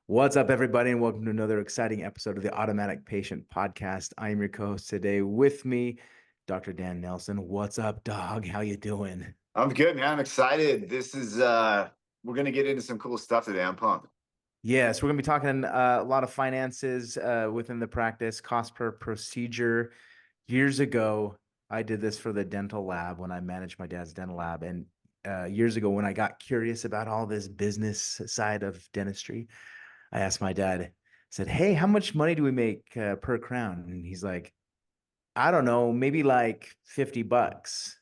What's up, everybody, and welcome to another exciting episode of the Automatic Patient Podcast. I am your co-host today. With me, Dr. Dan Nelson. What's up, dog? How you doing? I'm good, man. I'm excited. This is we're gonna get into some cool stuff today. I'm pumped. Yes, we're going to be talking a lot of finances within the practice, cost per procedure. Years ago, I did this for the dental lab when I managed my dad's dental lab. And years ago, when I got curious about all this business side of dentistry, I asked my dad, I said, "Hey, how much money do we make per crown?" And he's like, "I don't know, maybe like $50."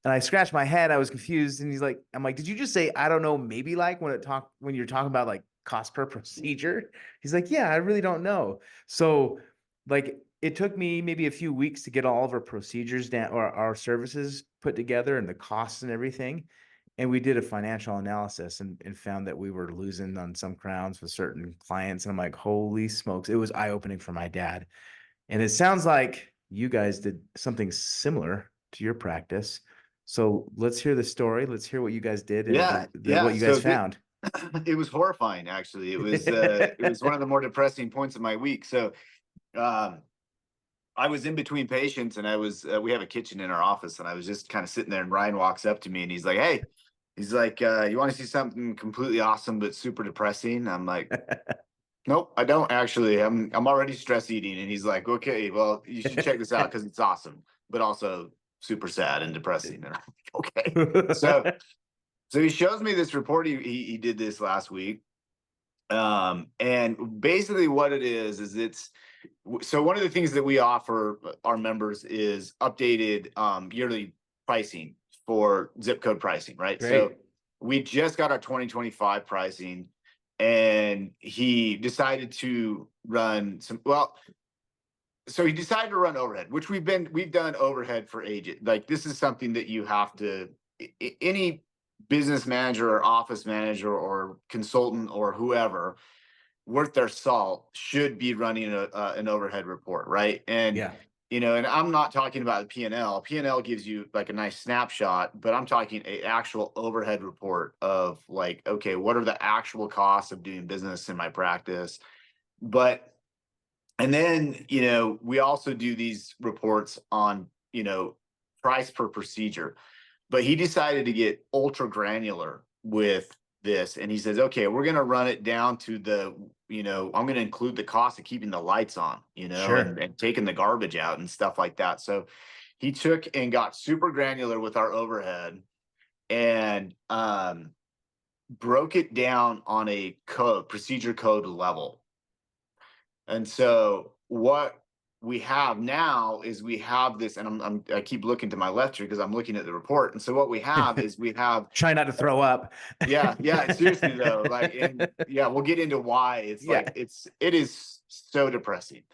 And I scratched my head. I was confused. And I'm like, "Did you just say, I don't know, maybe like when you're talking about like cost per procedure?" He's like, "Yeah, I really don't know." So like it took me maybe a few weeks to get all of our procedures down or our services put together and the costs and everything. And we did a financial analysis and found that we were losing on some crowns with certain clients. And I'm like, holy smokes, it was eye-opening for my dad. And it sounds like you guys did something similar to your practice. So let's hear the story. Let's hear what you guys did and Yeah, what yeah. you guys So found. it was horrifying, actually. It was one of the more depressing points of my week. So um, I was in between patients, and I was we have a kitchen in our office, and I was just kind of sitting there, and Ryan walks up to me, and he's like, "Hey," he's like, "You want to see something completely awesome but super depressing?" I'm like, "Nope, I don't actually. I'm already stress eating." And he's like, "Okay, well, you should check this out because it's awesome, but also super sad and depressing." And I'm like, "Okay." So he shows me this report he did this last week. And basically what it is it's so one of the things that we offer our members is updated yearly pricing for zip code pricing, right? So Great. we just got our 2025 pricing, and he decided to run so he decided to run overhead, which we've done overhead for ages. Like, this is something that you have to, any business manager or office manager or consultant or whoever worth their salt should be running an overhead report, right? And Yeah. and I'm not talking about the P&L. P&L gives you like a nice snapshot, but I'm talking a actual overhead report of like, okay, what are the actual costs of doing business in my practice? But and then, we also do these reports on, price per procedure. But he decided to get ultra granular with this. And he says, okay, we're going to run it down to I'm going to include the cost of keeping the lights on, Sure. and taking the garbage out and stuff like that. So he took and got super granular with our overhead, and broke it down on a procedure code level. And so what we have now is we have this, and I keep looking to my left here because I'm looking at the report. And so what we have is we have, Try not to throw up. yeah, yeah, seriously though, like, and yeah, we'll get into why it's Yeah. like it is so depressing.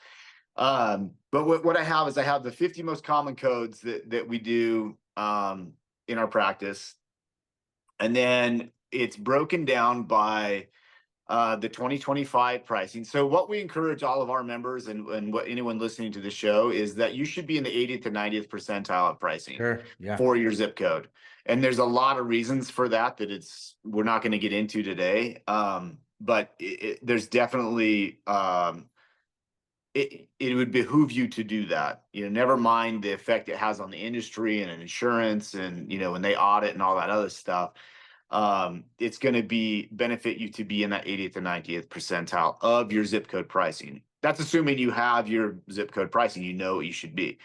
But what I have is I have the 50 most common codes that we do in our practice, and then it's broken down by the 2025 pricing. So what we encourage all of our members and what anyone listening to the show is that you should be in the 80th to 90th percentile of pricing Sure. Yeah. for your zip code. And there's a lot of reasons for that we're not going to get into today. But there's definitely it would behoove you to do that. Never mind the effect it has on the industry and insurance, and when they audit and all that other stuff. It's going to benefit you to be in that 80th and 90th percentile of your zip code pricing. That's assuming you have your zip code pricing, what you should be.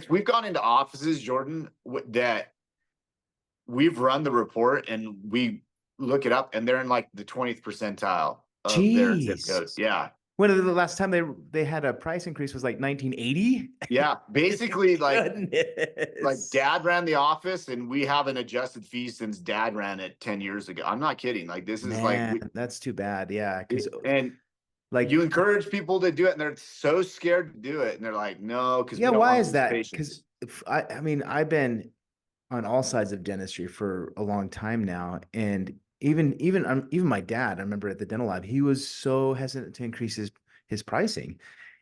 We've gone into offices, Jordan, that we've run the report and we look it up, and they're in like the 20th percentile of their zip Jeez. code. Yeah. When the last time they had a price increase was like 1980? Yeah. Basically, like Goodness. dad ran the office, and we haven't adjusted fees since dad ran it 10 years ago. I'm not kidding. Like, this is like, Man, that's too bad. Yeah, because and you like, encourage people to do it, and they're so scared to do it, and they're like, no, because yeah, we don't why want to is lose that? Because patients. if I mean, I've been on all sides of dentistry for a long time now, and even my dad, I remember at the dental lab, he was so hesitant to increase his pricing.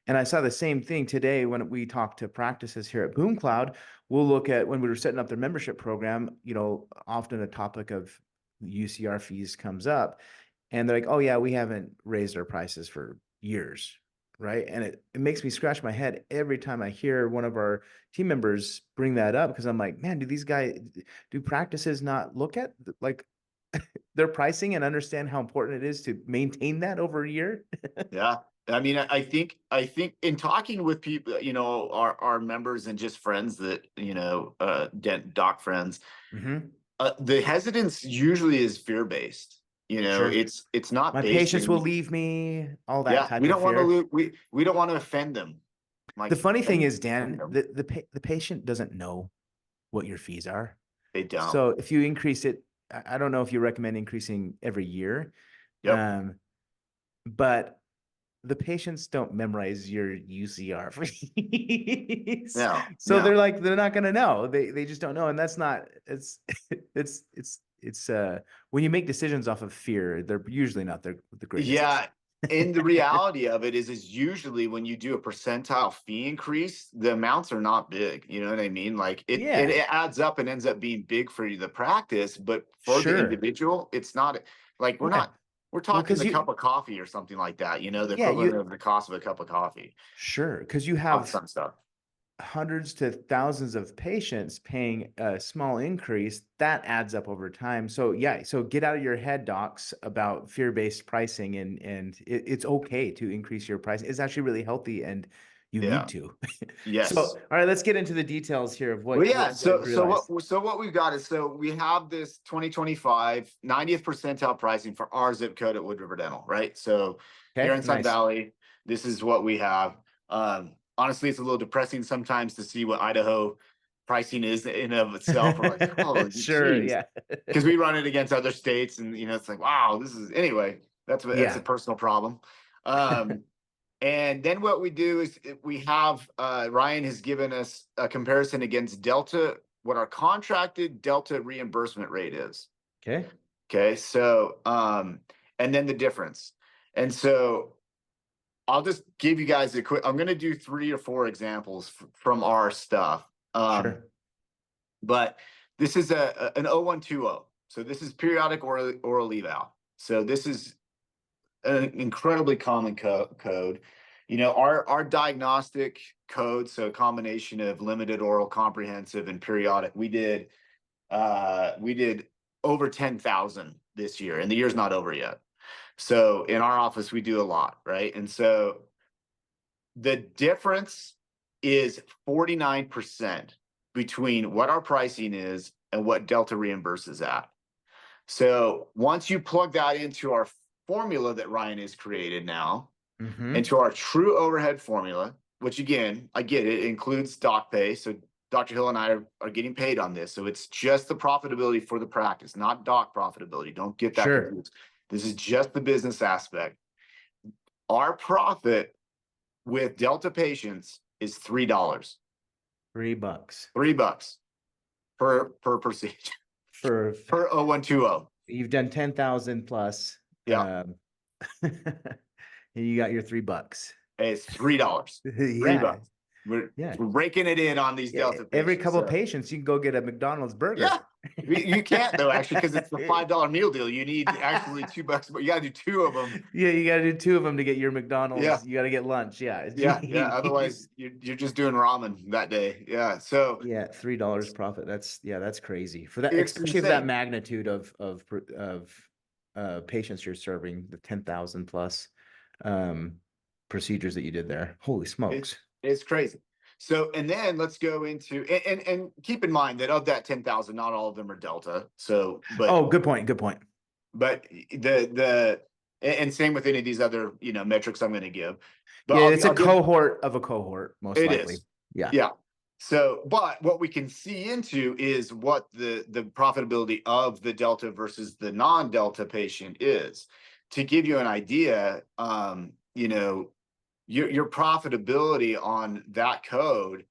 And I saw the same thing today when we talked to practices here at Boom Cloud. We'll look at when we were setting up their membership program, often a topic of UCR fees comes up. and they're like, oh yeah, we haven't raised our prices for years, right? And it makes me scratch my head every time I hear one of our team members bring that up, because I'm like, man, do practices not look at like their pricing and understand how important it is to maintain that over a year? Yeah. I mean, I think in talking with people, you know, our members and just friends that, you know, doc friends, Mm-hmm. the hesitance usually is fear-based. You know, Sure. it's not My based patients will in, leave me, all that yeah, we type of don't want to fear. lose, we don't want to offend them. The Like, funny thing and is, Dan, the patient doesn't know what your fees are. they don't. So if you increase it, I don't know if you recommend increasing every year, Yep. um, but the patients don't memorize your UCR fees. No, So no. they're not gonna know. They just don't know. And that's not it's when you make decisions off of fear, they're usually not the greatest. Yeah. And the reality of it is usually when you do a percentile fee increase, the amounts are not big. You know what I mean? Like Yeah, it adds up and ends up being big for the practice, but for the sure. individual, it's not like Yeah. we're Well, talking because the cup you of coffee or something like that, you know, the yeah, equivalent you of the cost of a cup of coffee sure, because you on have some stuff. hundreds to thousands of patients paying a small increase, that adds up over time. So yeah, so get out of your head, docs, about fear-based pricing, and it's okay to increase your price. It's actually really healthy, and you need Yeah. to. So Yes. all right, let's get into the details here of Well, what yeah. you guys realized. So what we've got is, so we have this 2025 90th percentile pricing for our zip code at Wood River Dental, right? So here Okay, in Sun nice. Valley, this is what we have. Honestly, it's a little depressing sometimes to see what Idaho pricing is in of itself. We're like, oh, Sure, geez, yeah. because we run it against other states, and you know, it's like, wow, this is anyway. That's a Yeah. personal problem. Um, and then what we do is we have Ryan has given us a comparison against Delta, what our contracted Delta reimbursement rate is. Okay. Okay, so and then the difference. And so I'll just give you guys a quick. I'm going to do 3 or 4 examples from our stuff. Sure. But this is an 0120. So this is periodic oral eval. So this is an incredibly common code. You know, our diagnostic code, so a combination of limited, oral, comprehensive, and periodic. We did over 10,000 this year, and the year's not over yet. So in our office, we do a lot, right? And so the difference is 49% between what our pricing is and what Delta reimburses at. So once you plug that into our formula that Ryan has created now, Mm-hmm. into our true overhead formula, which again, I get it, includes doc pay. So Dr. Hill and I are getting paid on this. So it's just the profitability for the practice, not doc profitability. Don't get that Sure. confused. This is just the business aspect. Our profit with Delta patients is $3. $3 $3 per procedure for per 0120. you've done 10,000 plus. Yeah. And you got your $3. It's $3. Three Yeah, bucks. We're, yeah. we're raking it in on these Yeah, Delta every patients. couple of So patients, you can go get a McDonald's yeah, burger. you can't though, actually, because it's the $5 meal deal. You need actually $2, but you gotta do 2 of them. Yeah, you got to do 2 of them to get your Yeah, McDonald's. You got to get lunch. Yeah. yeah. Otherwise, you're just doing ramen that day. Yeah, so Yeah, $3 profit. That's crazy for that, it's especially for that insane. magnitude of patients you're serving, the 10,000 plus um procedures that you did there. Holy It's smokes. it's crazy. So, and then let's go into and keep in mind that of that 10,000, not all of them are Delta. So, Oh, good point. Good point. but the and same with any of these other, you know, metrics I'm going to give. But Yeah, it's a I'll give cohort of a cohort, most it likely. is. Yeah. Yeah. So, but what we can see into is what the profitability of the Delta versus the non-Delta patient is. To give you an idea, you know, your profitability on that code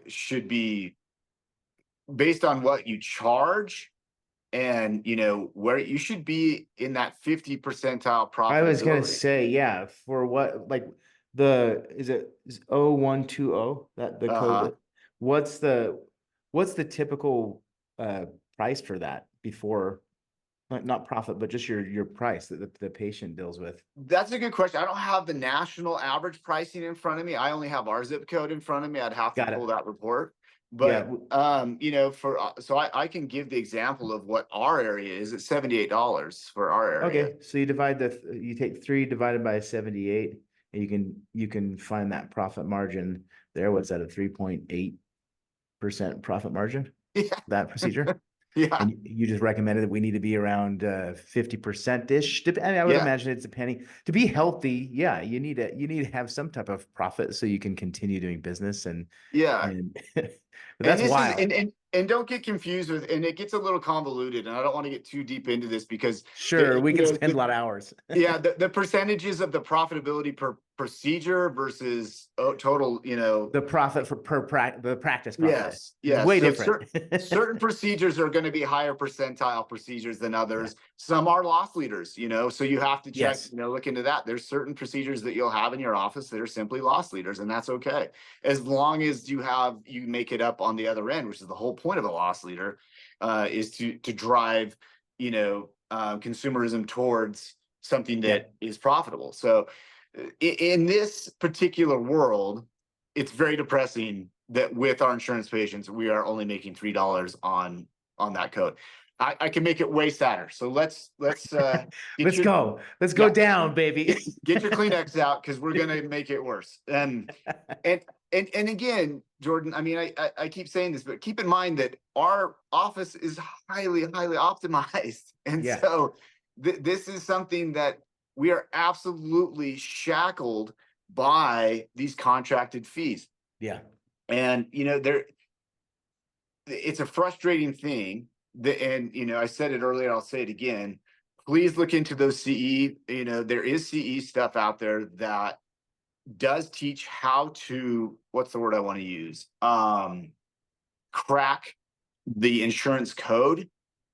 should be based on what you charge, and you know where you should be in that 50 percentile I was gonna profitability. say, yeah, for what like is it 0120 that the code Uh-huh. that what's the what's the typical price for that before? Not profit, but just your price that the patient deals with. That's a good question. I don't have the national average pricing in front of me. I only have our zip code in front of me. I'd have to Got pull it. that report. Yeah. But you know, so I can give the example of what our area is at $78 for our area. Okay. So you divide you take 3 divided by 78, and you can find that profit margin there. What's that, a 3.8% profit margin? Yeah. That procedure? Yeah. And you just recommended that we need to be around 50%-ish. I would Yeah. imagine it's depending. To be healthy, yeah, you need to have some type of profit so you can continue doing business Yeah. and but And that's this is wild. and don't get confused with, and it gets a little convoluted, and I don't want to get too deep into this because Sure, we you can know, spend a lot of hours. yeah, the percentages of the profitability per procedure versus total, you know. The profit the practice profit Yes, is yes. way So different. certain procedures are going to be higher percentile procedures than others. Some are loss leaders, you know, so you have to check, Yes. you know, look into that. There's certain procedures that you'll have in your office that are simply loss leaders, and that's okay. As long as you make it up on the other end, which is the whole point of a loss leader, is to drive, you know, consumerism towards something that is profitable. So in this particular world, it's very depressing that with our insurance patients, we are only making $3 on that code. I can make it way sadder. So let's Let's go. Let's go yeah, down, baby. get your Kleenex out because we're gonna make it worse. And again, Jordan, I mean, I keep saying this, but keep in mind that our office is highly optimized, and Yeah. so this is something that we are absolutely shackled by these contracted fees. Yeah. And you know, it's a frustrating thing that, and you know, I said it earlier, I'll say it again. Please look into those CE. You know, there is CE stuff out there that does teach how to, what's the word I want to use? Crack the insurance code.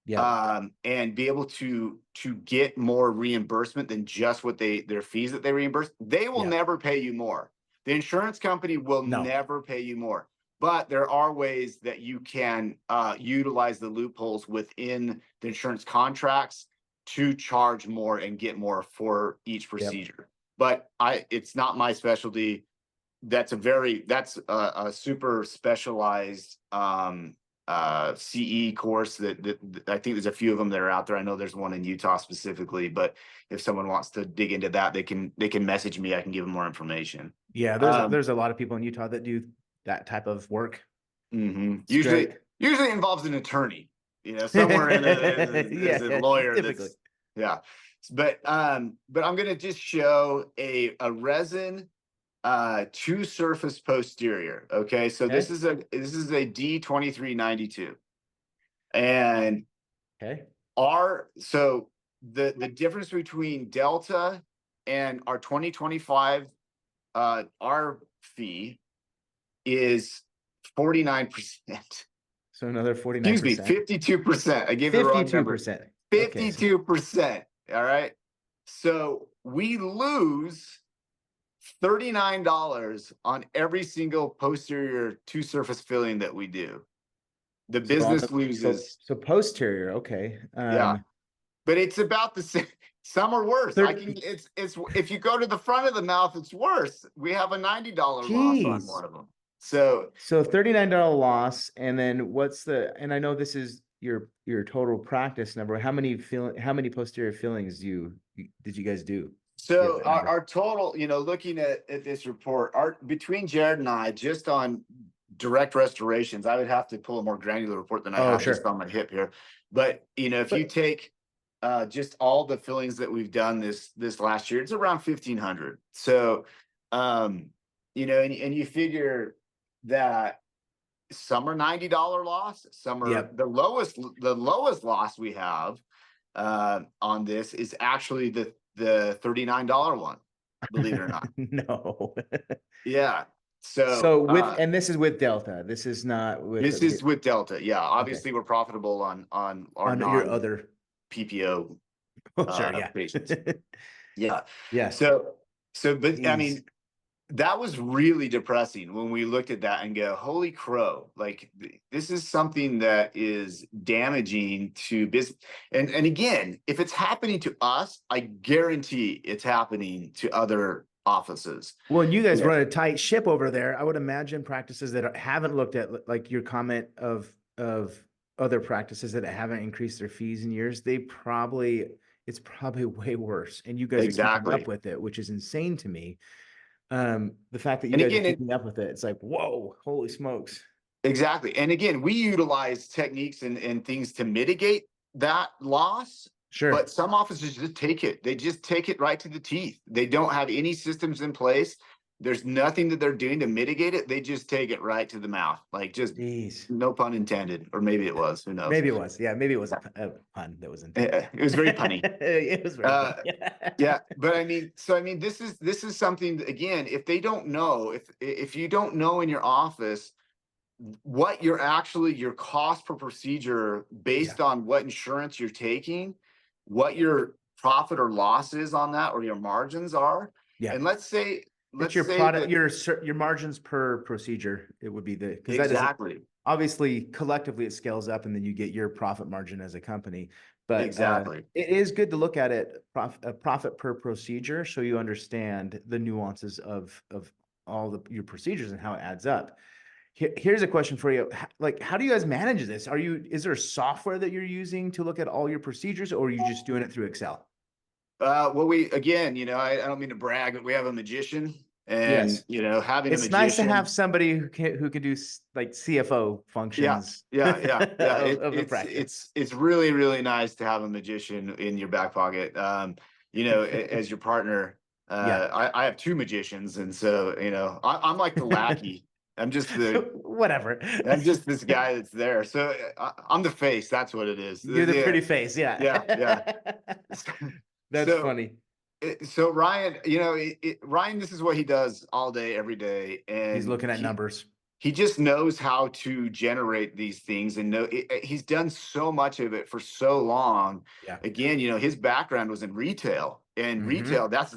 Yeah. And be able to get more reimbursement than just what their fees that they reimburse. They will never pay you more. The insurance company will never pay you more. But there are ways that you can utilize the loopholes within the insurance contracts to charge more and get more for each procedure. But it's not my specialty. That's a super specialized CE course that I think there's a few of them that are out there. I know there's one in Utah specifically, but if someone wants to dig into that, they can message me. I can give them more information. Yeah, there's a lot of people in Utah that do that type of work. Usually involves an attorney, you know, somewhere in as a lawyer. Typically. But I'm gonna just show a resin two surface posterior. Okay, so this is a D2392, and so the difference between Delta and our 2025 our fee is 49%. So another 49%. Excuse me, 52%. I gave you the wrong number. 52%. All right. So we lose $39 on every single posterior two surface filling that we do. The business loses. So posterior, okay. Yeah, but it's about the same. Some are worse. It's if you go to the front of the mouth, it's worse. We have a $90 loss on one of them. So $39 loss, and then and I know this is your total practice number. How many posterior fillings did you guys do? So our total, you know, looking at this report, between Jared and I, just on direct restorations, I would have to pull a more granular report than I have just on my hip here. But you know, if you take just all the fillings that we've done this last year, it's around 1,500. So you know, and you figure that some are $90 loss, some are the lowest loss we have on this is actually the $39 one, believe it or not. No. Yeah. So and this is with Delta. This is not with. This is with Delta. Yeah. Obviously, we're profitable on our your other PPO patients. Yeah. Yeah. So, but I mean, that was really depressing when we looked at that and go, holy crow, like this is something that is damaging to business. And again, if it's happening to us, I guarantee it's happening to other offices. Well, and you guys Yeah, run a tight ship over there. I would imagine practices that haven't looked at, like your comment of other practices that haven't increased their fees in years, it's probably way worse. And you guys are keeping up exactly. with it, which is insane to me. The fact that you And guys are again, keeping up with it, it's like, whoa, holy smokes. exactly. And again, we utilize techniques and things to mitigate that loss, but Sure. some offices just take it. They just take it right to the teeth. They don't have any systems in place. There's nothing that they're doing to mitigate it. They just take it right to the mouth. Like just Jeez. no pun intended, or maybe it was, who knows? Maybe it was. Yeah, maybe it was a pun that was intended. It was very punny. It was very funny. Yeah, but I mean, so I mean, this is something that, again, if they don't know, if you don't know in your office what your cost per procedure Yeah. based on what insurance you're taking, what your profit or loss is on that, or your margins are. Yeah. And let's say, It's let's your say product, that your margins per procedure. It would be because that doesn't, exactly, obviously collectively it scales up and then you get your profit margin as a company. But exactly. it is good to look at it profit per procedure so you understand the nuances of all your procedures and how it adds up. Here's a question for you. Like, how do you guys manage this? Is there software that you're using to look at all your procedures, or are you just doing it through Excel? Well, we, again, I don't mean to brag, but we have a magician, and Yes. having a It's nice to have magician. somebody who can do like CFO Yeah, functions yeah. of a practice. It's really, really nice to have a magician in your back pocket. As your partner, Yeah. I have two magicians, and so I'm like the lackey. I'm just the Whatever. I'm just this guy that's there. So I'm the face. That's what it is. You're the Yeah, pretty face. Yeah. yeah. That's So funny. so Ryan, Ryan, this is what he does all day, every day, He's and looking at numbers. he just knows how to generate these things, and he's done so much of it for so long. Yeah. Again, his background was in retail, and Hmm. retail, this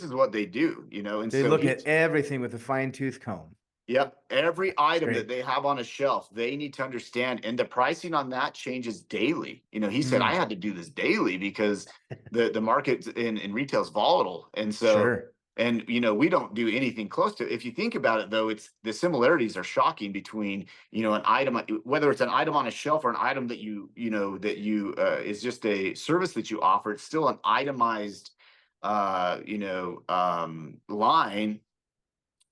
is what they do, and They so look he, at everything with a fine tooth comb. yep, every It's item that great. they have on a shelf, they need to understand, and the pricing on that changes daily. He said, I Mm, had to do this daily because the market in retail is volatile, and so. sure. And we don't do anything close to it. If you think about it, though, it's the similarities are shocking between an item, whether it's an item on a shelf or an item that you is just a service that you offer. It's still an itemized line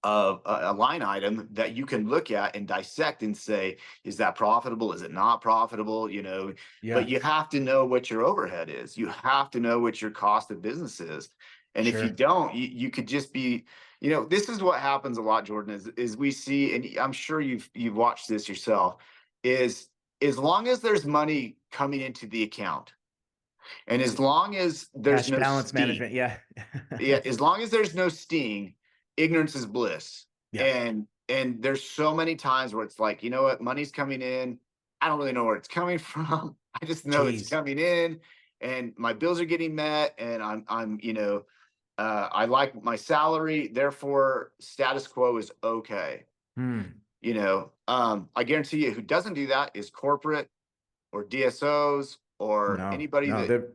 of a line item that you can look at and dissect and say, is that profitable? Is it not profitable? But Yeah. you have to know what your overhead is. You have to know what your cost of business is. And if you Sure. don't, you could just be, this is what happens a lot, Jordan, is we see, and I'm sure you've watched this yourself, is as long as there's money coming into the account, and as long as there's Cash no balance sting, management. Yeah. yeah, as long as there's no sting, ignorance is bliss. Yeah. And there's so many times where it's like, what, money's coming in. I don't really know where it's coming from. I just know it's Jeez. coming in, and my bills are getting met, and I like my salary, therefore status quo is okay. Hmm. I guarantee you who doesn't do that is corporate or DSOs or No, anybody no, that, they're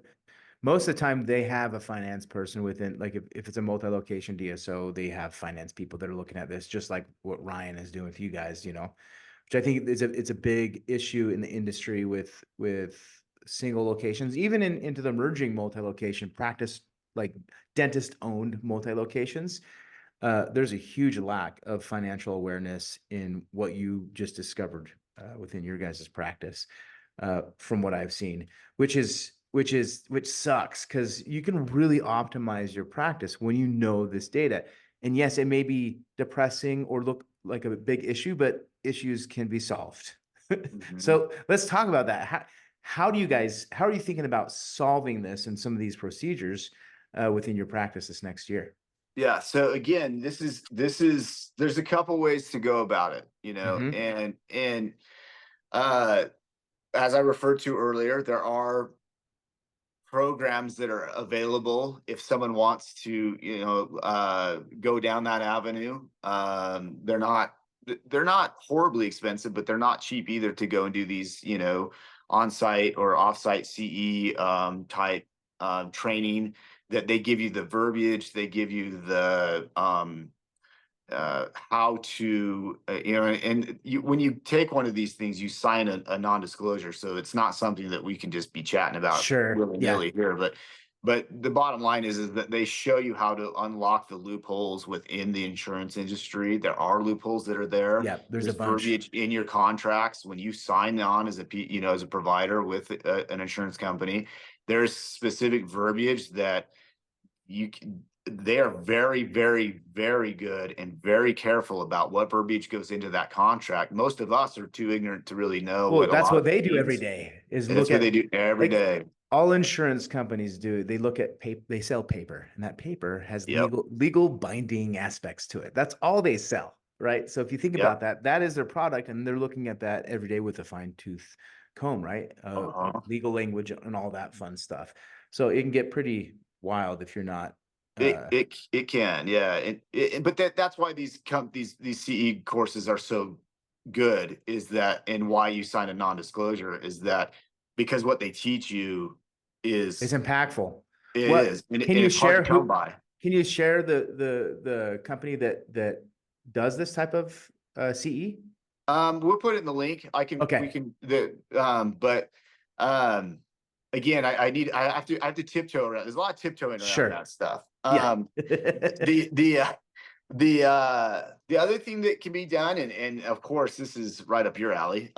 most of the time they have a finance person within, like if it's a multi-location DSO, they have finance people that are looking at this, just like what Ryan is doing with you guys, which I think it's a big issue in the industry with single locations, even into the emerging multi-location practice, like dentist owned multi-locations. There's a huge lack of financial awareness in what you just discovered within your guys' practice, from what I've seen, which sucks because you can really optimize your practice when you know this data. And yes, it may be depressing or look like a big issue, but issues can be solved. Mhm. So let's talk about that. How are you thinking about solving this and some of these procedures within your practice this next year? Yeah. So again, there's a couple ways to go about it, Hmm. and uh, as I referred to earlier, there are programs that are available if someone wants to, go down that avenue. They're not horribly expensive, but they're not cheap either to go and do these, on-site or off-site CE type training, that they give you the verbiage, they give you the how to, and when you take one of these things, you sign a non-disclosure. So it's not something that we can just be chatting about Sure. Yeah. willy-nilly here. But the bottom line is that they show you how to unlock the loopholes within the insurance industry. There are loopholes that are there. Yeah. There's a bunch. Verbiage in your contracts when you sign on as as a provider with an insurance company. There's specific verbiage that they are very, very, very good and very careful about what verbiage goes into that contract. Most of us are too ignorant to really know Well, what that's what they do means. every day is And look that's what at they do every day. all insurance companies do. They look at paper, they sell paper, and that paper has Yep. legal binding aspects to it. That's all they sell, right? So if you think about Yep. that is their product, and they're looking at that every day with a fine tooth comb, right? Legal language and all that fun stuff. So it can get pretty wild if you're not. It can, yeah. But that's why these CE courses are so good, is that, and why you sign a non-disclosure is that, because what they teach you is It's impactful. it What is, and can you it's hard share to come by. Can you share the company that does this type of CE? We'll put it in the link. Okay. We can but again, I have to tiptoe around. There's a lot of tiptoeing around Sure. that stuff. Yeah. The other thing that can be done, and of course this is right up your alley,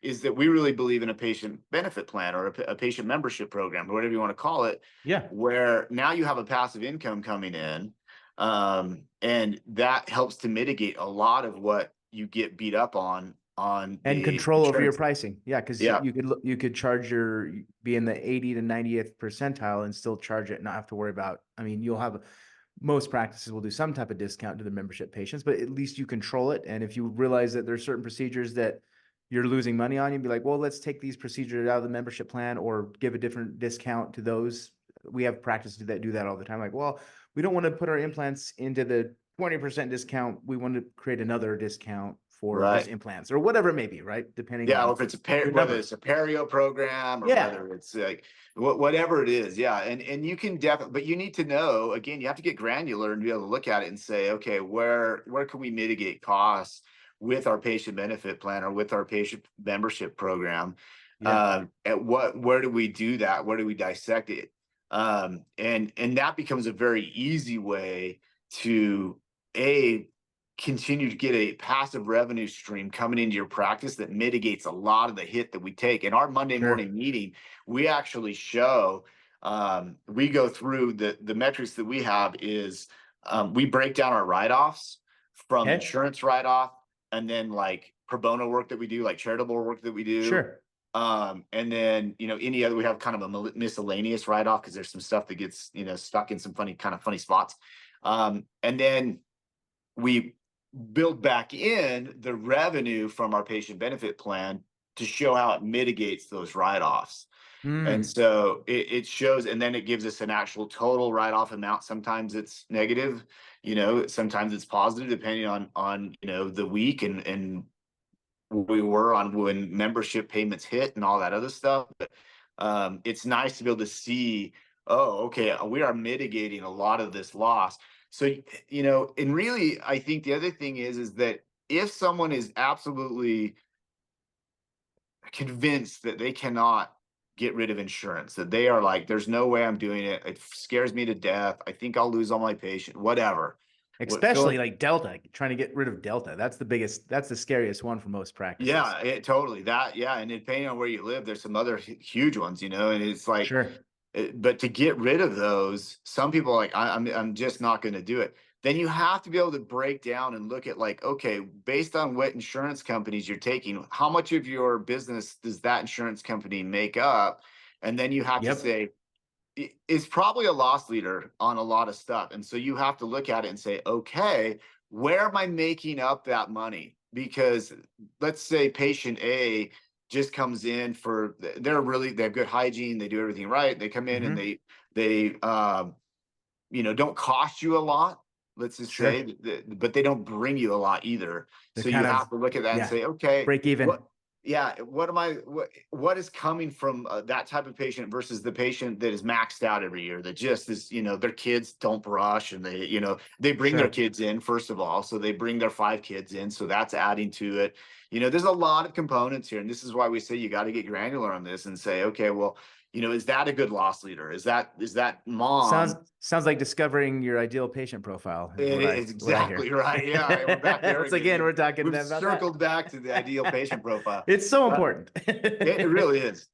is that we really believe in a patient benefit plan, or a patient membership program, or whatever you want to call it. Yeah. Where now you have a passive income coming in, and that helps to mitigate a lot of what you get beat up on And the control over your insurance. pricing. Yeah, because Yeah. you could charge be in the 80 to 90th percentile and still charge it, and not have to worry about. I mean, most practices will do some type of discount to the membership patients, but at least you control it. And if you realize that there's certain procedures that you're losing money on, you'd be like, well, let's take these procedures out of the membership plan or give a different discount to those. We have practices that do that all the time. Like, well, we don't want to put our implants into the 20% discount. We want to create another discount for those implants, or whatever it may be, right? Depending on if it's whether it's a perio program, or whether it's like whatever it is. Yeah. And you can definitely, but you need to know, again, you have to get granular and be able to look at it and say, okay, where can we mitigate costs with our patient benefit plan or with our patient membership program? Where do we do that? Where do we dissect it? And that becomes a very easy way to continue to get a passive revenue stream coming into your practice that mitigates a lot of the hit that we take. In our Monday morning meeting, we actually show, we go through the metrics that we have is, we break down our write-offs from insurance write-off, and then like pro bono work that we do, like charitable work that we do. Sure. And then, any other, we have kind of a miscellaneous write-off because there's some stuff that gets, stuck in some funny spots. And then we build back in the revenue from our patient benefit plan to show how it mitigates those write-offs. And so it shows, and then it gives us an actual total write-off amount. Sometimes it's negative, sometimes it's positive, depending on the week and we were on when membership payments hit and all that other stuff. But it's nice to be able to see, oh, okay, we are mitigating a lot of this loss. So, and really, I think the other thing is that if someone is absolutely convinced that they cannot get rid of insurance, that they are like, there's no way I'm doing it, it scares me to death, I think I'll lose all my patients, whatever. Especially like Delta, trying to get rid of Delta. That's the scariest one for most practices. Yeah, totally. And depending on where you live, there's some other huge ones, and it's like, but to get rid of those, some people are like, I'm just not going to do it. Then you have to be able to break down and look at like, okay, based on what insurance companies you're taking, how much of your business does that insurance company make up? And then you have to say, it's probably a loss leader on a lot of stuff. And so you have to look at it and say, okay, where am I making up that money? Because let's say patient A just comes in for, they have good hygiene, they do everything right. They come in and Mhm. they don't cost you a lot, let's just Sure. say, but they don't bring you a lot either. They're So you kind of, have to look at that and yeah, say, okay, break even. what, yeah, what is coming from that type of patient versus the patient that is maxed out every year, that just is, their kids don't brush, and they bring their Sure. kids in, first of all. So they bring their 5 kids in. So that's adding to it. There's a lot of components here. And this is why we say you got to get granular on this and say, okay, well, is that a good loss leader? Is that Sounds mom? sounds like discovering your ideal patient profile is It is what I hear. exactly right. Yeah, we're back there Once again. again, we're talking We've about that. circled back to the ideal patient profile. It's so Uh, important. it really is.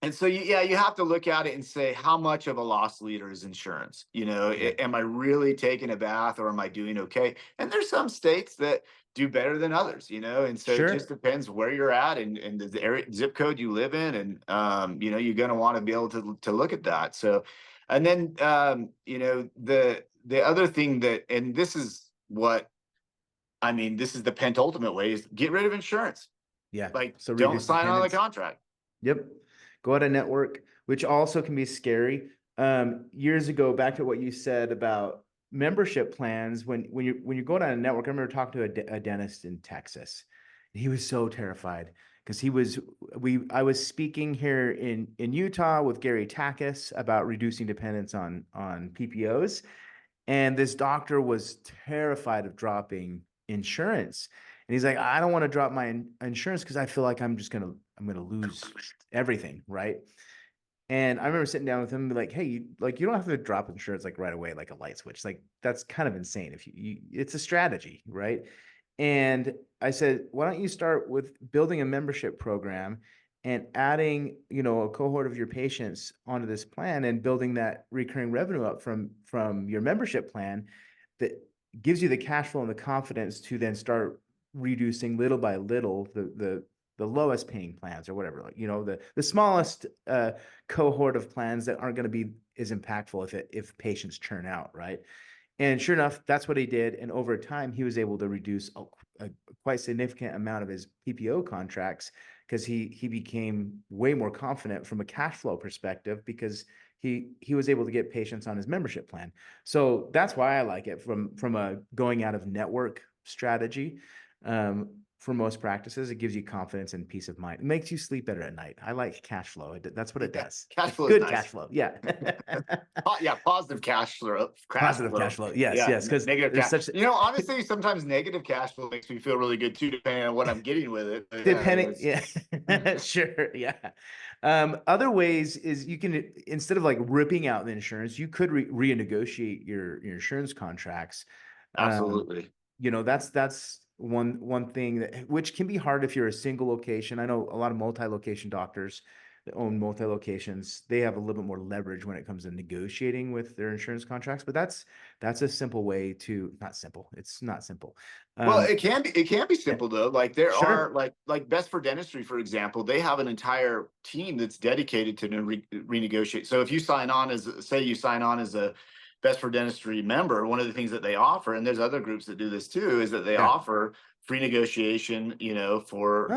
And so, you have to look at it and say, how much of a loss leader is insurance? Yeah, Am I really taking a bath, or am I doing okay? And there's some states that do better than others, and so it just sure. depends where you're at, and the area, zip code you live in. And, you're going to want to be able to look at that. So, and then, the other thing that, and this is what, this is the penultimate way, is get rid of insurance. Yeah. Like, So don't reduce sign on the dependence. contract. Yep. Go out of network, which also can be scary. Years ago, back to what you said about membership plans, when you're going on a network, I remember talking to a dentist in Texas. He was so terrified because I was speaking here in Utah with Gary Takis about reducing dependence on PPOs. And this doctor was terrified of dropping insurance. And he's like, I don't want to drop my insurance because I feel like I'm gonna lose everything, right? And I remember sitting down with him and be like, hey, you don't have to drop insurance like right away, like a light switch. Like that's kind of insane. If it's a strategy, right? And I said, why don't you start with building a membership program and adding, a cohort of your patients onto this plan and building that recurring revenue up from your membership plan that gives you the cash flow and the confidence to then start reducing little by little the lowest paying plans or whatever, like, the smallest cohort of plans that aren't going to be as impactful if patients churn out, right? And sure enough, that's what he did. And over time, he was able to reduce a quite significant amount of his PPO contracts because he became way more confident from a cash flow perspective because he was able to get patients on his membership plan. So that's why I like it from a going out of network strategy. For most practices, it gives you confidence and peace of mind. It makes you sleep better at night. I like cash flow. That's what it Yeah, does. cash It's flow is good cash nice. flow. Yeah. Yeah, positive cash flow. Cash Positive cash flow. flow. Yes, Yeah, yes. Because negative there's cash. such Honestly, sometimes negative cash flow makes me feel really good too, depending on what I'm getting with it. But yeah, depending. Yeah. Sure. Yeah. Other ways is you can, instead of like ripping out the insurance, you could renegotiate your insurance contracts. Um, absolutely. that's one thing that which can be hard if you're a single location. I know a lot of multi-location doctors that own multi-locations, they have a little bit more leverage when it comes to negotiating with their insurance contracts, but that's a simple way to, not simple. It's not simple. Well, Um, it can be yeah, simple though. Like there are sure. like Best for Dentistry, for example, they have an entire team that's dedicated to renegotiate. So if you sign on as, say you sign on as a Best for Dentistry member, one of the things that they offer, and there's other groups that do this too, is that they Yeah. offer free negotiation, Oh, for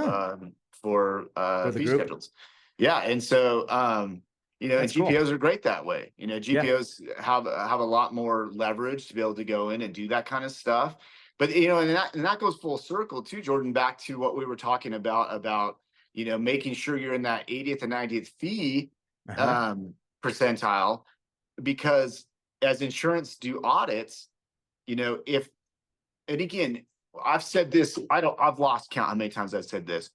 for the fee group. schedules. Yeah, and so and That's cool. GPOs are great that way. Yeah. GPOs have a lot more leverage to be able to go in and do that kind of stuff. But and that goes full circle too, Jordan, back to what we were talking about making sure you're in that 80th and 90th fee Uh-huh. um, percentile, because as insurance do audits, if, and again, I've said this, I've lost count how many times I've said this.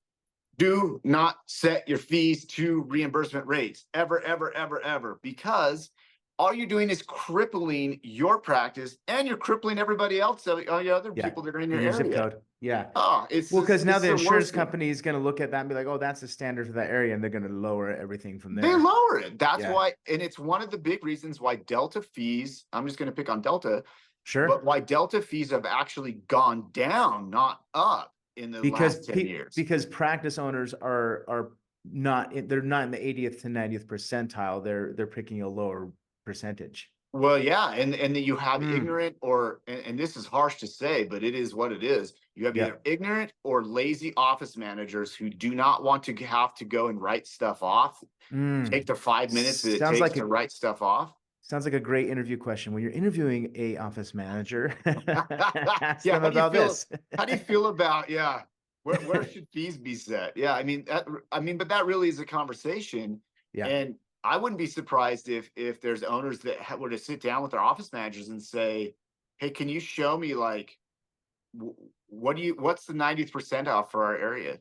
Do not set your fees to reimbursement rates ever, ever, ever, ever, because all you're doing is crippling your practice, and you're crippling everybody else, all the other Yeah. people that are in your In your zip area. code. Yeah. Oh, it's Well, because just, now it's the the insurance worst thing. company is going to look at that and be like, oh, that's the standard for that area. And they're going to lower everything from They there. lower it. That's Yeah. why, and it's one of the big reasons why Delta fees, I'm just going to pick on Delta, but Sure. why Delta fees have actually gone down, not up, in the Because last 10 years. because practice owners are not they're not in the 80th to 90th percentile. They're picking a lower percentage. Well, yeah, and that you have Mm, ignorant, or, and this is harsh to say, but it is what it is. You have Yeah. either ignorant or lazy office managers who do not want to have to go and write stuff off, take the 5 minutes that it Sounds takes like to write stuff off. sounds like a great interview question. When you're interviewing a office manager, ask Yeah, them about this. how do you feel about, yeah, where should fees be set? Yeah, but that really is a conversation. Yeah. And I wouldn't be surprised if there's owners that were to sit down with their office managers and say, hey, can you show me like what's the 90th percentile for our area?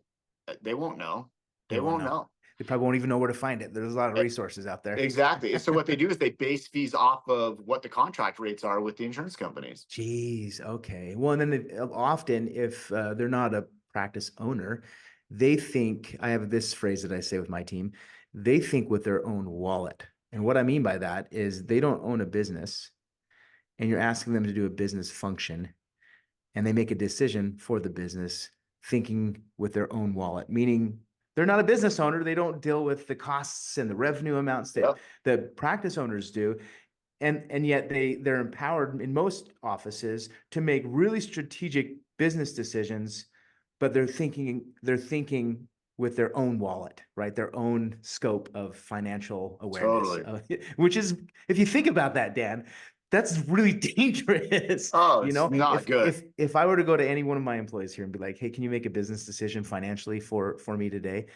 They won't know. They They won't won't know. know. They probably won't even know where to find it. There's a lot of E- resources out there. Exactly. So what they do is they base fees off of what the contract rates are with the insurance companies. Jeez. Okay. Well, and then often, if they're not a practice owner, they think, I have this phrase that I say with my team, they think with their own wallet. And what I mean by that is they don't own a business and you're asking them to do a business function and they make a decision for the business thinking with their own wallet, meaning they're not a business owner. They don't deal with the costs and the revenue amounts that Yep. the practice owners do. And yet they're empowered in most offices to make really strategic business decisions, but they're thinking with their own wallet, right? Their own scope of financial awareness, Totally. which is, if you think about that, Dan, that's really dangerous. Oh, You it's know, not if good. if if I were to go to any one of my employees here and be like, hey, can you make a business decision financially for me today?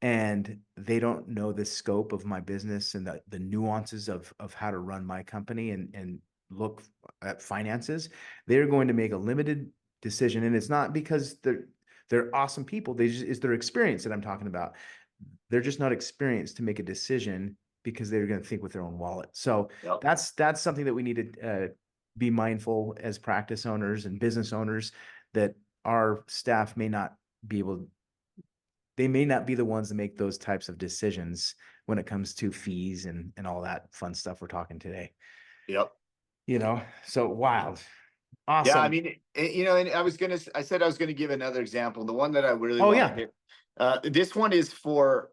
And they don't know the scope of my business and the nuances of how to run my company and look at finances, they're going to make a limited decision. And it's not because they're awesome people. It's their experience that I'm talking about. They're just not experienced to make a decision because they're going to think with their own wallet. So Yep. that's something that we need to be mindful as practice owners and business owners, that our staff may not be able, they may not be the ones to make those types of decisions when it comes to fees and all that fun stuff we're talking today. Yep. So wild. Yeah, I Awesome. mean, and I said I was gonna give another example. The one that I really Oh want to yeah. hit. This one is for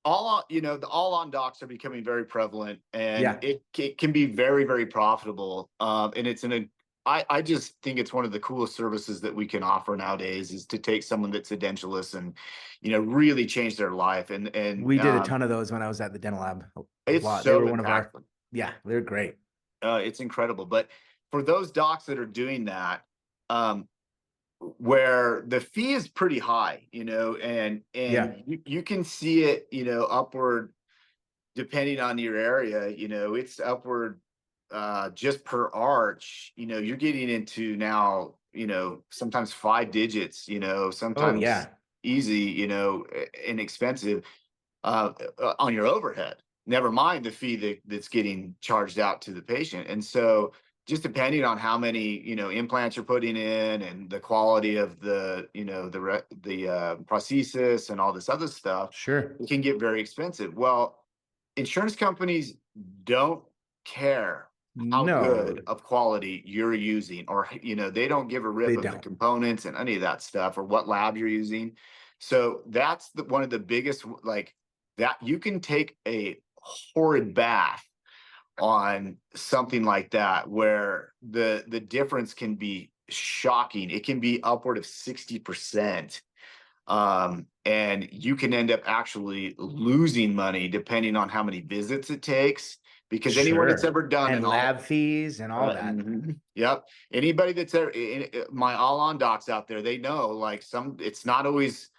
all on, the all on docs are becoming very prevalent, and Yeah. it can be very, very profitable. And I just think it's one of the coolest services that we can offer nowadays, is to take someone that's edentulous and, really change their life. And We did a ton of those when I was at the dental lab. A it's lot. They were so one of our, impactful. yeah, they're great. It's incredible. But for those docs that are doing that, um, where the fee is pretty high, and Yeah. you can see it, upward depending on your area, it's upward just per arch, you're getting into now, sometimes 5 digits, Oh sometimes yeah. easy, inexpensive on your overhead. Never mind the fee that's getting charged out to the patient. And so, just depending on how many implants you're putting in and the quality of the prosthesis and all this other stuff, Sure. it can get very expensive. Well, insurance companies don't care how No, good of quality you're using, or they don't give a rip they of the don't. components and any of that stuff, or what lab you're using. So that's one of the biggest, like, that you can take a horrid bath on something like that, where the difference can be shocking. It can be upward of 60%. And you can end up actually losing money depending on how many visits it takes, because anyone that's Sure. ever done And an all lab fees and all that. yep, anybody that's ever my all on docs out there, they know, like, it's not always,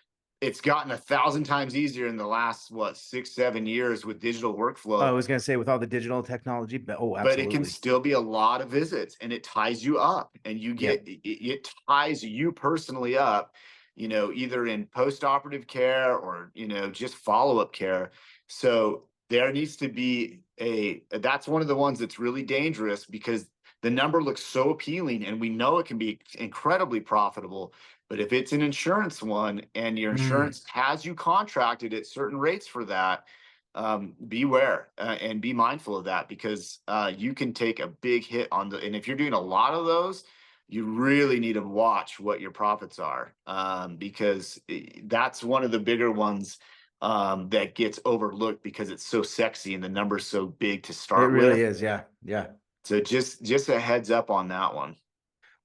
it's gotten 1,000 times easier in the last, what, 6-7 years with digital Oh, I workflow, was going to say with all the digital technology, but oh, but it can absolutely. still be a lot of visits, and it ties you up, and you Yep. get it ties you personally up, either in post-operative care or, just follow-up care. So there needs to be that's one of the ones that's really dangerous, because the number looks so appealing and we know it can be incredibly profitable. But if it's an insurance one and your Mm. insurance has you contracted at certain rates for that, beware, and be mindful of that, because you can take a big hit and if you're doing a lot of those, you really need to watch what your profits are, because that's one of the bigger ones that gets overlooked, because it's so sexy and the number's so big to It start really with. is. Yeah. Yeah. So just a heads up on that one.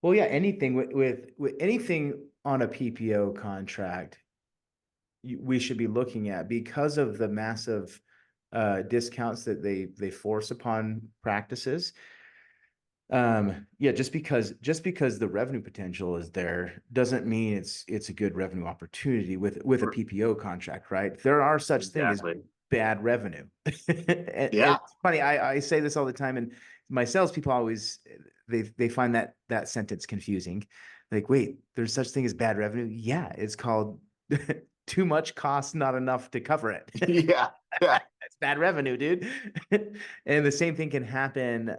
Well, yeah, anything with anything on a PPO contract, we should be looking at because of the massive discounts that they force upon practices. Yeah, just because the revenue potential is there doesn't mean it's a good revenue opportunity with a PPO contract, right? There are such thing as Exactly. bad revenue. And Yeah. it's funny, I say this all the time, and my salespeople always they find that sentence confusing. Like, wait, there's such thing as bad revenue? Yeah, it's called too much cost, not enough to cover it. Yeah. Yeah. That's bad revenue, dude. And the same thing can happen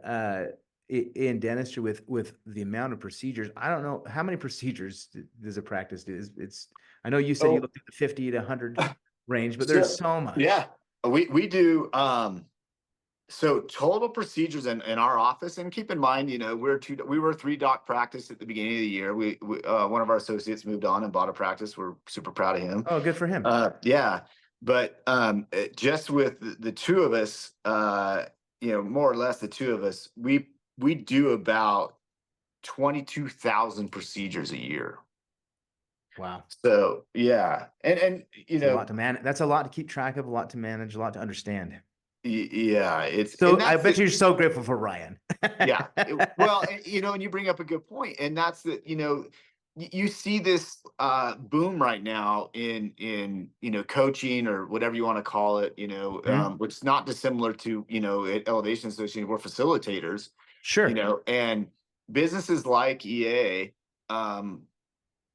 in dentistry with the amount of procedures. I don't know how many procedures does a practice do. It's I know you said you Oh, looked at the 50 to 100 range, but there's so so much. yeah, we do so total procedures in our office, and keep in mind, we were a 3 doc practice at the beginning of the year. We one of our associates moved on and bought a practice. We're super proud of him. Oh, good for him. Yeah, but just with the two of us, more or less the two of us, we do about 22,000 procedures a year. Wow. So yeah, and It's a lot to manage. That's a lot to keep track of, a lot to manage, a lot to understand. yeah, and So I that's bet the you're so grateful for Ryan. yeah. Well, and you bring up a good point, and that's that. You see this boom right now in coaching or whatever you want to call it. Mhm. Which is not dissimilar to at Elevation Association, we're facilitators. Sure. And businesses like EA, um,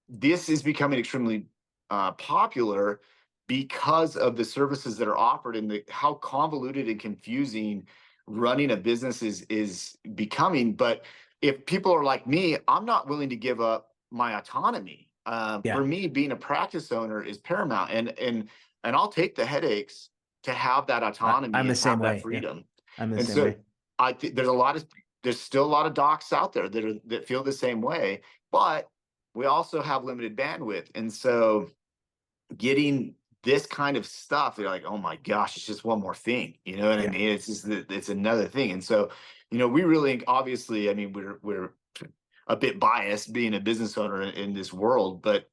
this is becoming extremely popular because of the services that are offered and how convoluted and confusing running a business is becoming. But if people are like me, I'm not willing to give up my autonomy. For Yeah. me, being a practice owner is paramount, and I'll take the headaches to have that I'm autonomy the and same have that way. Yeah. freedom. I'm the And same so way. I think there's still a lot of docs out there that feel the same way, but we also have limited bandwidth. And so getting this kind of stuff, they're like, oh my gosh, it's just one more thing. You know what I Yeah. mean? It's just it's another thing. And so, we really obviously, I mean, we're a bit biased being a business owner in this world, but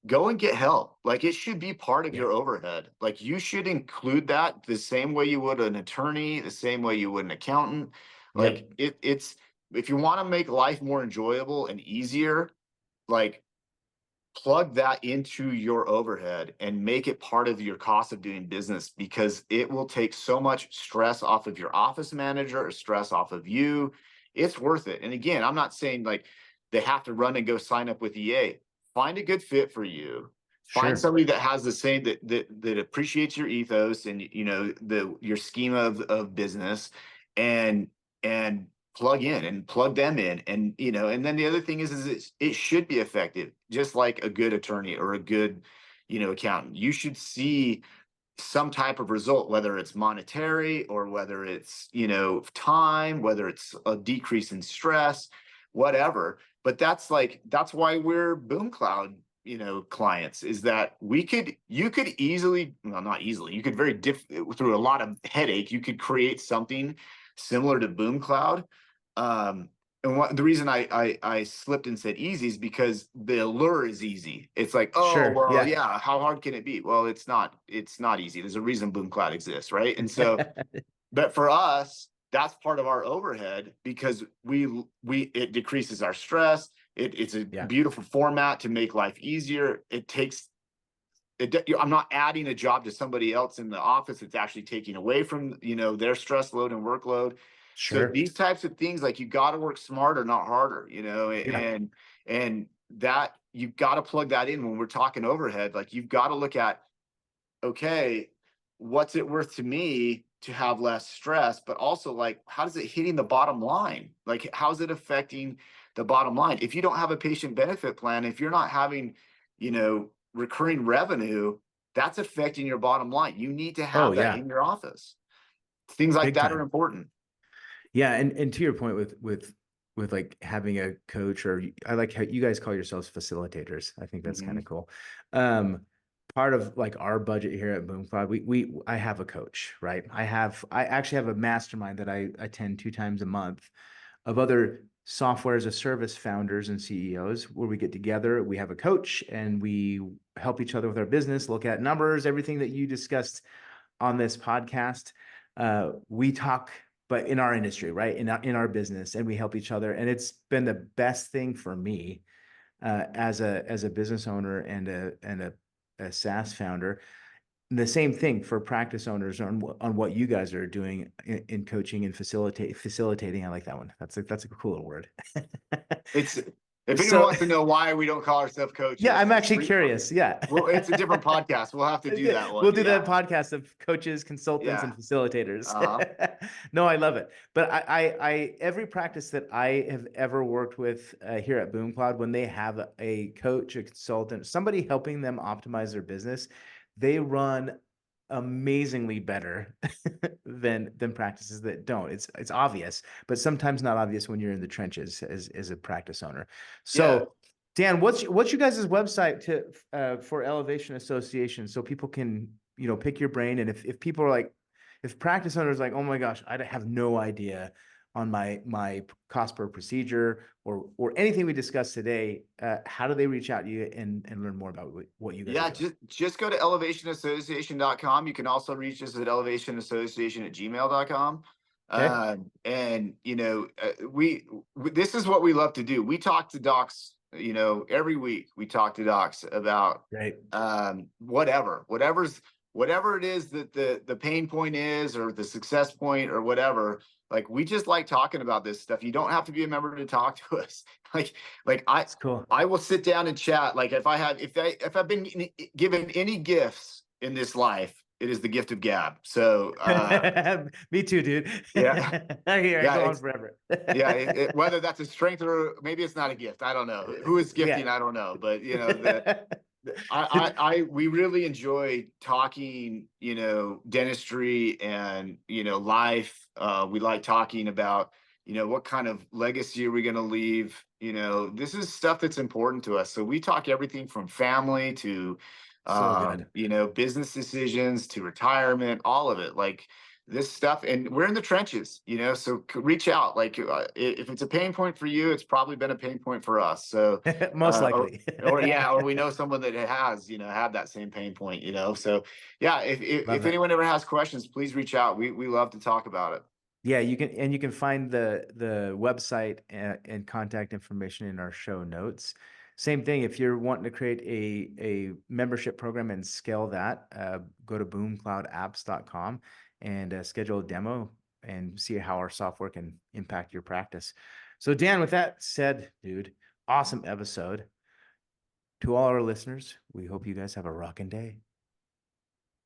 go and get help. Like, it should be part of Yeah. your overhead. Like, you should include that the same way you would an attorney, the same way you would an accountant. Yep. Like, it's if you want to make life more enjoyable and easier, like, plug that into your overhead and make it part of your cost of doing business, because it will take so much stress off of your office manager or stress off of you. It's worth it. And again, I'm not saying like they have to run and go sign up with EA. Find a good fit for you. Find Sure. somebody that has the same that appreciates your ethos and your schema of business, and and plug in and plug them in. And and then the other thing is it should be effective, just like a good attorney or a good accountant. You should see some type of result, whether it's monetary or whether it's time, whether it's a decrease in stress, whatever. But that's why we're boom cloud clients, is that you could easily, well, not easily, you could through a lot of headache, you could create something similar to boom cloud. And the reason I slipped and said easy is because the allure is easy. It's like, oh Sure. well, Yeah. yeah, how hard can it be? Well, it's not. It's not easy. There's a reason boom cloud exists, right? And so, but for us, that's part of our overhead, because it decreases our stress. It's a Yeah. beautiful format to make life easier. I'm not adding a job to somebody else in the office. It's actually taking away from their stress load and workload. So Sure. these types of things, like, you got to work smarter, not harder. Yeah. And that you've got to plug that in when we're talking overhead. Like, you've got to look at, okay, what's it worth to me to have less stress, but also, like, how does it hitting the bottom line? Like, how's it affecting the bottom line? If you don't have a patient benefit plan, if you're not having, recurring revenue, that's affecting your bottom line. You need to Oh have that yeah. in your office. Things like Big that are time. important. Yeah, and to your point with like having a coach, or I like how you guys call yourselves facilitators. I think that's kind Mhm. of cool. Um, Part of like our budget here at Boom Cloud, I have a coach, right? I actually have a mastermind that I attend 2 times a month. of other software as a service founders and CEOs, where we get together, we have a coach, and we help each other with our business, look at numbers, everything that you discussed on this podcast. We talk, but in our industry, right? In our business, and we help each other. And it's been the best thing for me as a business owner and a SaaS founder. The same thing for practice owners on what you guys are doing in coaching and facilitating. I like that one. That's a cool little word. It's, if anyone So wants to know why we don't call ourselves coaches, yeah, I'm actually curious. Yeah. well, it's a different podcast. We'll have to do that one. We'll do Yeah. that podcast of coaches, consultants, Yeah. and facilitators. Uh-huh. No, I love it. But I every practice that I have ever worked with here at Boom Cloud, when they have a coach, a consultant, somebody helping them optimize their business, they run amazingly better than practices that don't. It's obvious, but sometimes not obvious when you're in the trenches as a practice owner. Yeah. So Dan, what's you guys' website for Elevation Association, so people can, pick your brain, and if people are like, if practice owners are like, oh my gosh, I have no idea on my cost per procedure or anything we discussed today, how do they reach out to you and learn more about what you guys Yeah, are doing? just go to elevationassociation.com. You can also reach us at elevationassociation@gmail.com. Okay. And this is what we love to do. We talk to docs, every week we talk to docs about Great. whatever it is that the pain point is, or the success point, or whatever. Like, we just like talking about this stuff. You don't have to be a member to talk to us. like That's cool. I will sit down and chat. Like, if I've been given any gifts in this life, it is the gift of gab. So Me too, dude. yeah. I Yeah, go on it's forever. whether that's a strength or maybe it's not a gift. I don't know. Who is gifting? Yeah. I don't know. But we really enjoy talking, dentistry and, life. We like talking about, what kind of legacy are we going to leave? This is stuff that's important to us. So we talk everything from family to, So good. business decisions to retirement, all of it. Like, this stuff, and we're in the trenches, so reach out. Like, if it's a pain point for you, it's probably been a pain point for us. So Most or likely. or we know someone that has, had that same pain point, so yeah, if Love it. anyone ever has questions, please reach out. We love to talk about it. Yeah, you can find the website and contact information in our show notes. Same thing, if you're wanting to create a membership program and scale that, go to boomcloudapps.com and schedule a demo and see how our software can impact your practice. So Dan, with that said, dude, awesome episode. To all our listeners, we hope you guys have a rocking day.